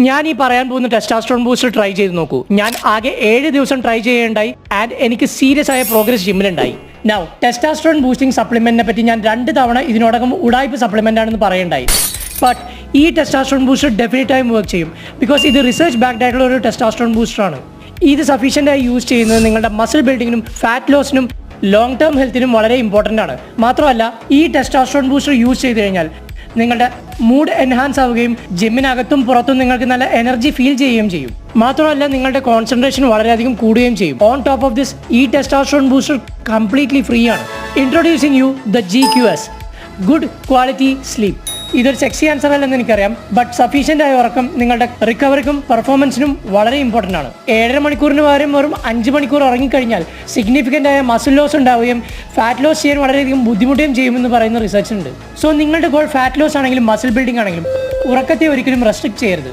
ഞാൻ ഈ പറയാൻ പോകുന്ന ടെസ്റ്റോസ്റ്ററോൺ ബൂസ്റ്റർ ട്രൈ ചെയ്ത് നോക്കൂ. ഞാൻ ആകെ 7 ദിവസം ട്രൈ ചെയ്യുകയുണ്ടായി ആൻഡ് എനിക്ക് സീരിയസ് ആയ പ്രോഗ്രസ് ജിമ്മിലുണ്ടായി. നൗ ടെസ്റ്റോസ്റ്ററോൺ ബൂസ്റ്റിംഗ് സപ്ലിമെന്റിനെ പറ്റി ഞാൻ 2 തവണ ഇതിനോടകം ഉടായ്പ സപ്ലിമെന്റ് ആണെന്ന് പറയുണ്ടായി. ബട്ട് ഈ ടെസ്റ്റോസ്റ്ററോൺ ബൂസ്റ്റർ ഡെഫിനറ്റായും വർക്ക് ചെയ്യും. ബിക്കോസ് ഇത് റിസർച്ച് ബാക്ക്ഡ് ആയിട്ടുള്ള ഒരു ടെസ്റ്റോസ്റ്ററോൺ ബൂസ്റ്ററാണ്. ഇത് സഫീഷ്യൻ്റായി യൂസ് ചെയ്യുന്നത് നിങ്ങളുടെ മസിൽ ബിൽഡിങ്ങിനും ഫാറ്റ് ലോസിനും ലോങ് ടേം ഹെൽത്തിനും വളരെ ഇമ്പോർട്ടൻ്റ് ആണ്. മാത്രമല്ല ഈ ടെസ്റ്റോസ്റ്ററോൺ ബൂസ്റ്റർ യൂസ് ചെയ്ത് കഴിഞ്ഞാൽ നിങ്ങളുടെ മൂഡ് എൻഹാൻസ് ആവുകയും ജിമ്മിനകത്തും പുറത്തും നിങ്ങൾക്ക് നല്ല എനർജി ഫീൽ ചെയ്യുകയും ചെയ്യും. മാത്രമല്ല നിങ്ങളുടെ കോൺസെൻട്രേഷൻ വളരെയധികം കൂടുകയും ചെയ്യും. ഓൺ ടോപ്പ് ഓഫ് ദിസ് ഈ ടെസ്റ്റോസ്റ്ററോൺ ബൂസ്റ്റർ കംപ്ലീറ്റ്ലി ഫ്രീ ആണ്. Introducing you the GQS, good quality sleep. ഇതൊരു സെക്സി ആൻസർ അല്ലെന്ന് എനിക്കറിയാം, ബട്ട് സഫീഷ്യൻ്റ് ആയ ഉറക്കം നിങ്ങളുടെ റിക്കവറിക്കും പെർഫോമൻസിനും വളരെ ഇമ്പോർട്ടൻ്റ് ആണ്. 7.5 മണിക്കൂറിന് പകരം വെറും 5 മണിക്കൂർ ഉറങ്ങിക്കഴിഞ്ഞാൽ സിഗ്നിഫിക്കൻ്റ് ആയ മസിൽ ലോസ് ഉണ്ടാവുകയും ഫാറ്റ് ലോസ് ചെയ്യാൻ വളരെയധികം ബുദ്ധിമുട്ടുകയും ചെയ്യുമെന്ന് പറയുന്ന റിസർച്ച് ഉണ്ട്. സോ നിങ്ങളുടെ ഗോൾ ഫാറ്റ് ലോസ് ആണെങ്കിലും മസിൽ ബിൽഡിംഗ് ആണെങ്കിലും ഉറക്കത്തെ ഒരിക്കലും റെസ്ട്രിക്ട് ചെയ്യരുത്.